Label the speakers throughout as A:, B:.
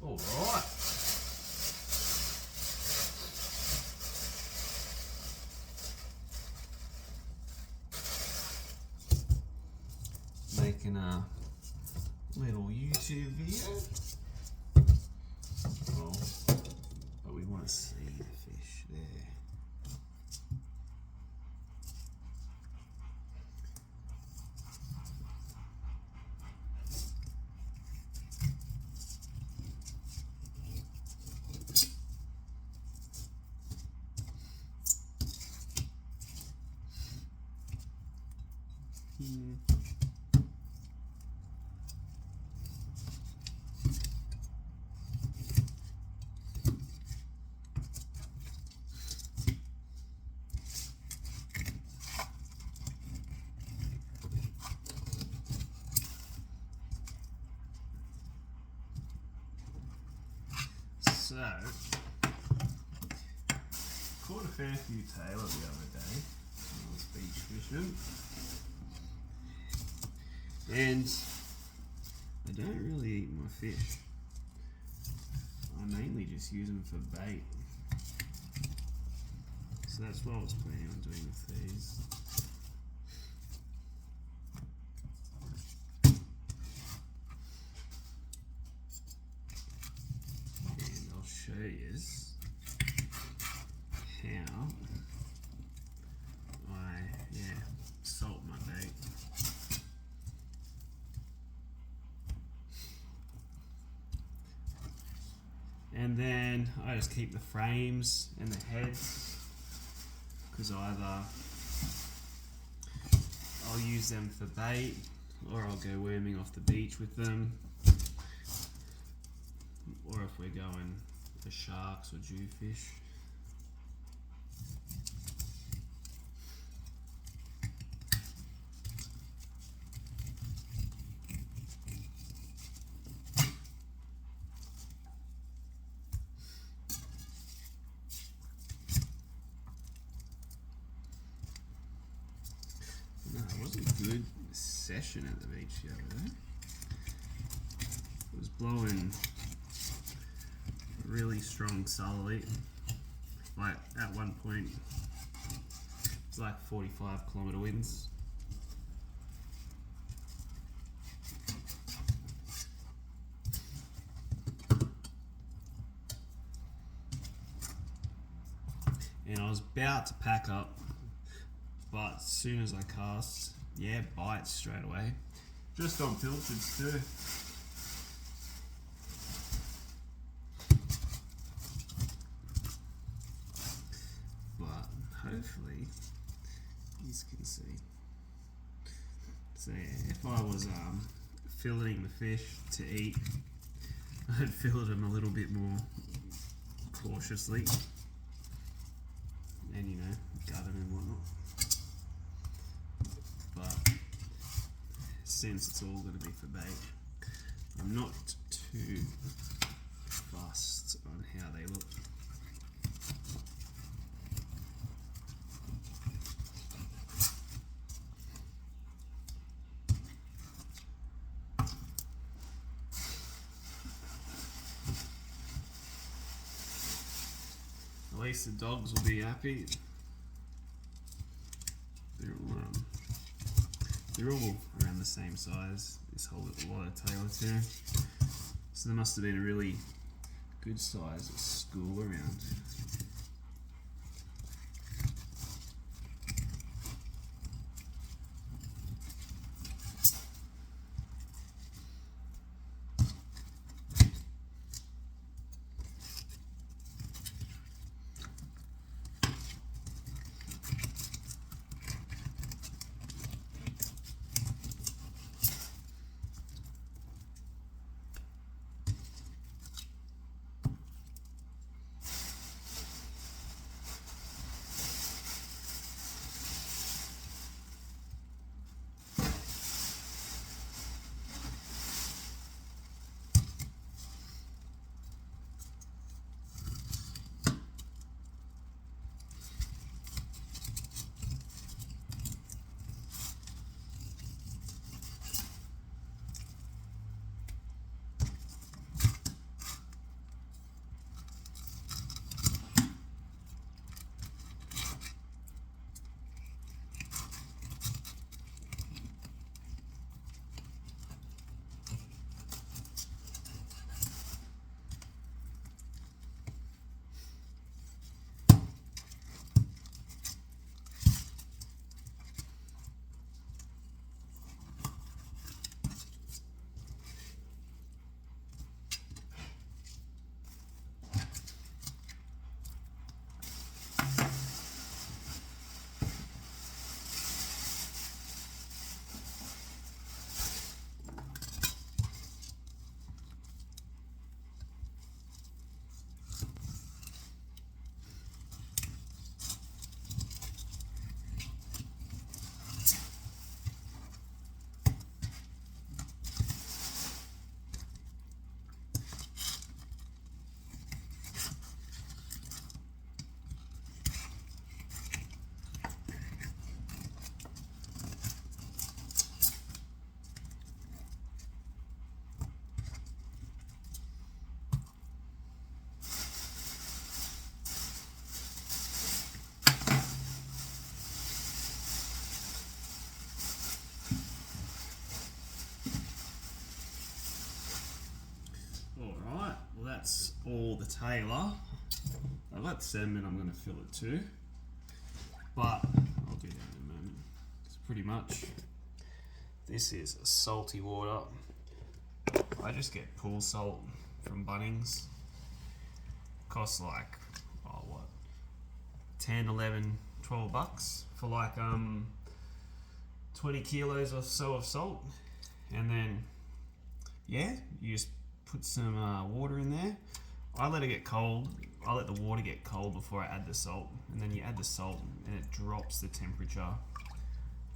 A: All right. Making a little YouTube video. Oh, but we want to see the fish there. So, caught a fair few tailor the other day when I was beach fishing, and I don't really eat my fish. I mainly just use them for bait. So that's what I was planning on doing with these. Show you how I salt my bait. And then I just keep the frames and the heads, because either I'll use them for bait or I'll go worming off the beach with them, or if we're going for sharks or jewfish. No, it wasn't a good session at the beach the other day. It was blowing really strong southerly. Like at one point it's like 45-kilometer winds. And I was about to pack up, but as soon as I cast, bites straight away. Just on pilchards too. Hopefully you can see. So if I was filleting the fish to eat, I'd fillet them a little bit more cautiously, and gut them and whatnot. But since it's all going to be for bait, I'm not too fussed on how they look. At least the dogs will be happy. They're all around the same size, this whole lot of tailor too. So there must have been a really good size at school around. that's all the tailor. I've got salmon, I'm going to fill it too, but I'll do that in a moment. It's pretty much, this is salty water. I just get pool salt from Bunnings. Costs like, oh what, 10, 11, 12 bucks for like 20 kilos or so of salt. And then, yeah, you just put some water in there. I let it get cold. I let the water get cold before I add the salt. And then you add the salt and it drops the temperature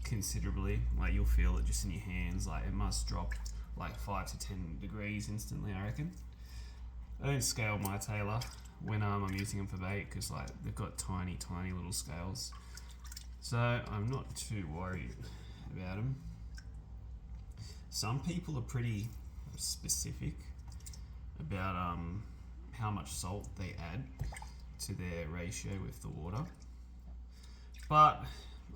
A: considerably. Like you'll feel it just in your hands. Like it must drop like 5 to 10 degrees instantly, I reckon. I don't scale my tailor when I'm using them for bait because like they've got tiny little scales. So I'm not too worried about them. Some people are pretty specific about how much salt they add to their ratio with the water. But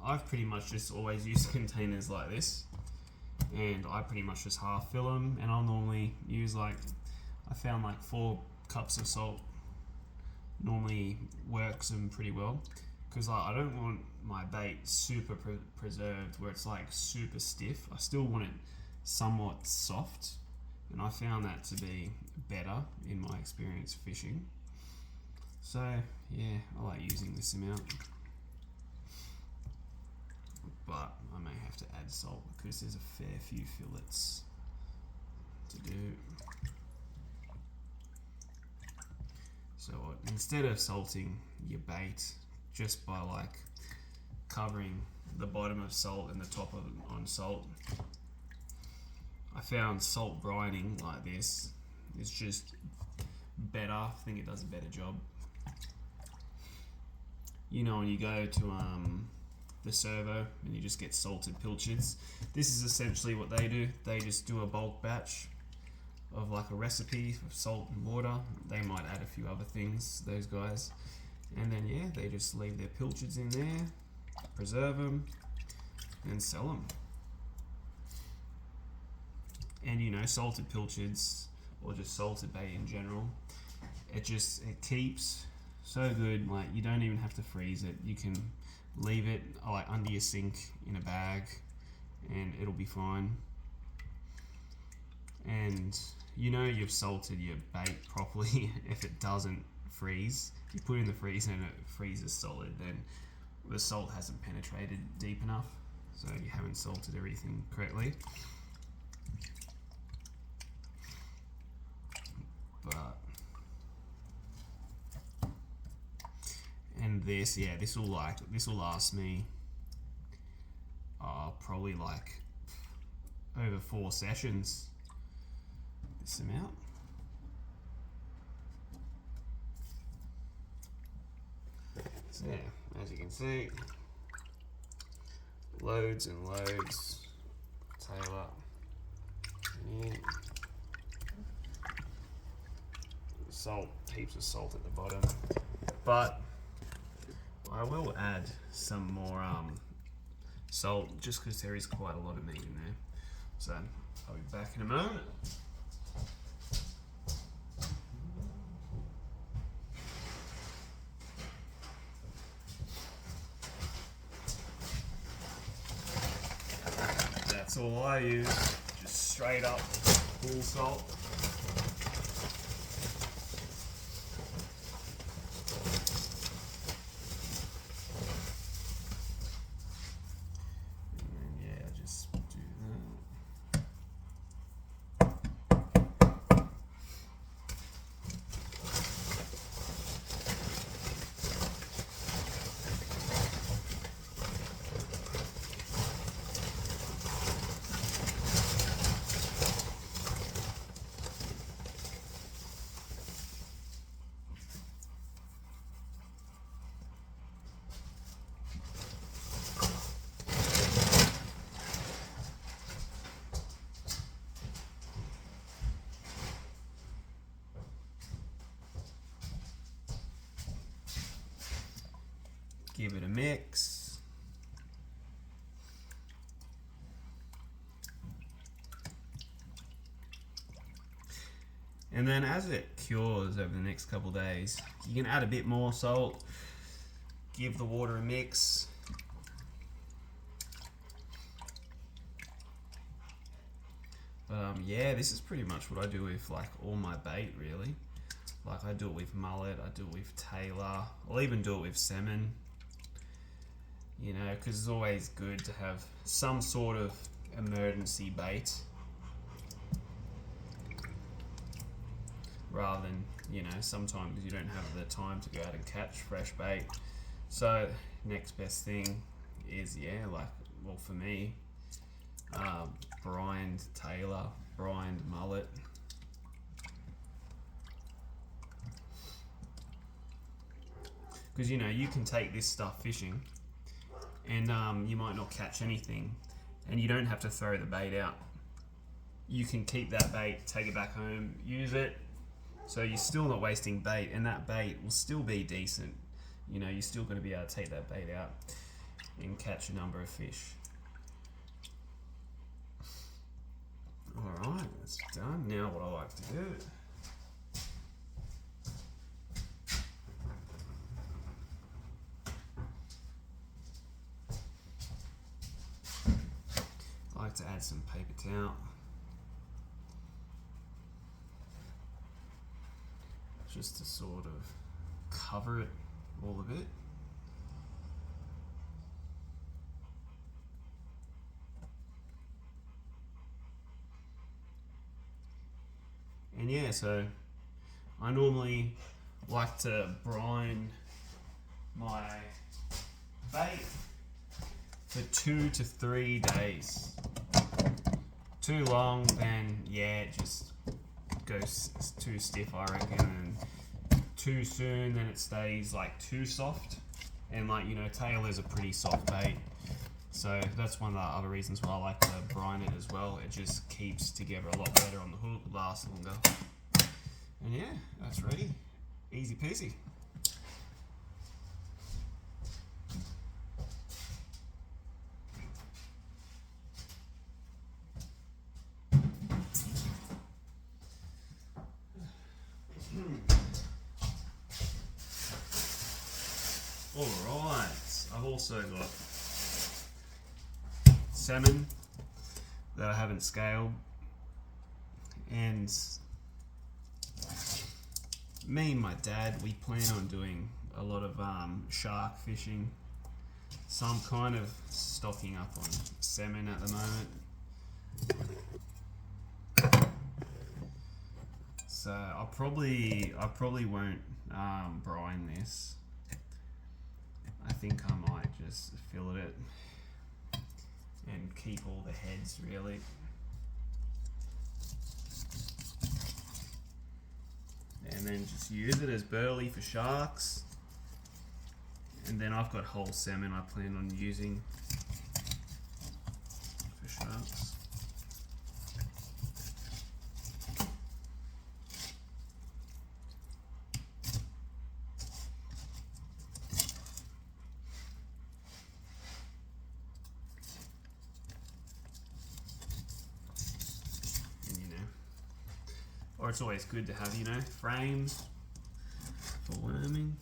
A: I've pretty much just always used containers like this, and I pretty much just half fill them, and I'll normally use like, I found like 4 cups of salt normally works them pretty well, because like, I don't want my bait super preserved where it's like super stiff. I still want it somewhat soft, and I found that to be better in my experience fishing. So yeah, I like using this amount, but I may have to add salt because there's a fair few fillets to do. So instead of salting your bait just by like covering the bottom of salt and the top of it on salt, I found salt brining like this is just better. I think it does a better job. You know, when you go to the servo and you just get salted pilchards, this is essentially what they do. They just do a bulk batch of like a recipe of salt and water. They might add a few other things, those guys, and then yeah, they just leave their pilchards in there, preserve them, and sell them. And you know, salted pilchards or just salted bait in general, it keeps so good. Like you don't even have to freeze it. You can leave it like under your sink in a bag and it'll be fine. And you know you've salted your bait properly if it doesn't freeze. If you put it in the freezer and it freezes solid, then the salt hasn't penetrated deep enough, so you haven't salted everything correctly. But and this, yeah, this will last me probably like over 4 sessions. This amount. So yeah, as you can see, loads and loads. Tailor. Yeah. Salt, heaps of salt at the bottom, but I will add some more salt just because there is quite a lot of meat in there. So I'll be back in a moment. That's all I use, just straight up full salt. Give it a mix. And then as it cures over the next couple of days, you can add a bit more salt, give the water a mix. Yeah, this is pretty much what I do with like all my bait really. Like I do it with mullet, I do it with tailor, I'll even do it with salmon. You know, because it's always good to have some sort of emergency bait. Rather than, you know, sometimes you don't have the time to go out and catch fresh bait. So next best thing is, yeah, like, well for me, brined tailor, brined mullet. Because, you know, you can take this stuff fishing and you might not catch anything and you don't have to throw the bait out. You can keep that bait, take it back home, use it. So you're still not wasting bait, and that bait will still be decent. You know, you're still going to be able to take that bait out and catch a number of fish. Alright, that's done. Now what I like to do, I like to add some paper towel. Just to sort of cover it, all of it. And yeah, so I normally like to brine my bait for 2 to 3 days. Too long, then yeah, it just goes too stiff, I reckon, and too soon, then it stays like too soft. And like, you know, tailor's a pretty soft bait, so that's one of the other reasons why I like to brine it as well. It just keeps together a lot better on the hook, lasts longer. And yeah, that's ready, easy peasy. Alright, I've also got salmon that I haven't scaled, and me and my dad, we plan on doing a lot of shark fishing, so I'm kind of stocking up on salmon at the moment. So I probably won't brine this. I think I might just fillet it and keep all the heads really. And then just use it as burley for sharks. And then I've got whole salmon I plan on using for sharks. Or it's always good to have, you know, frames for worming.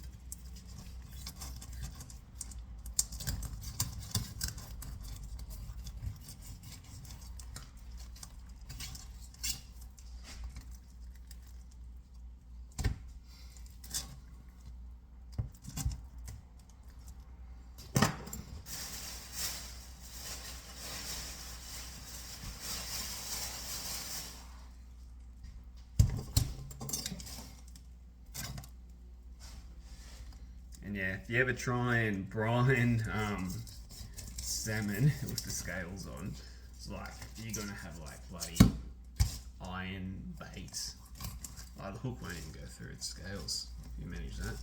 A: And yeah, if you ever try and brine salmon with the scales on, it's like you're gonna have like bloody iron bait. Like the hook won't even go through its scales if you manage that.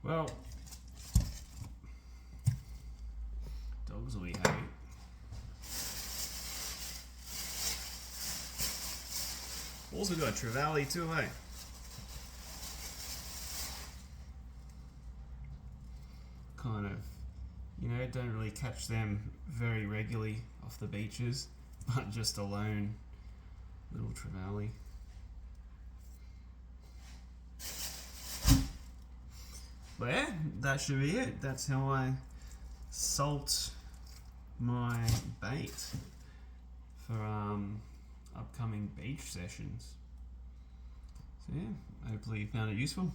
A: Well, dogs will be happy. Also got a trevally too, eh? Kind of, don't really catch them very regularly off the beaches, but just a lone little trevally. But yeah, that should be it. That's how I salt my bait for upcoming beach sessions. So yeah, hopefully you found it useful.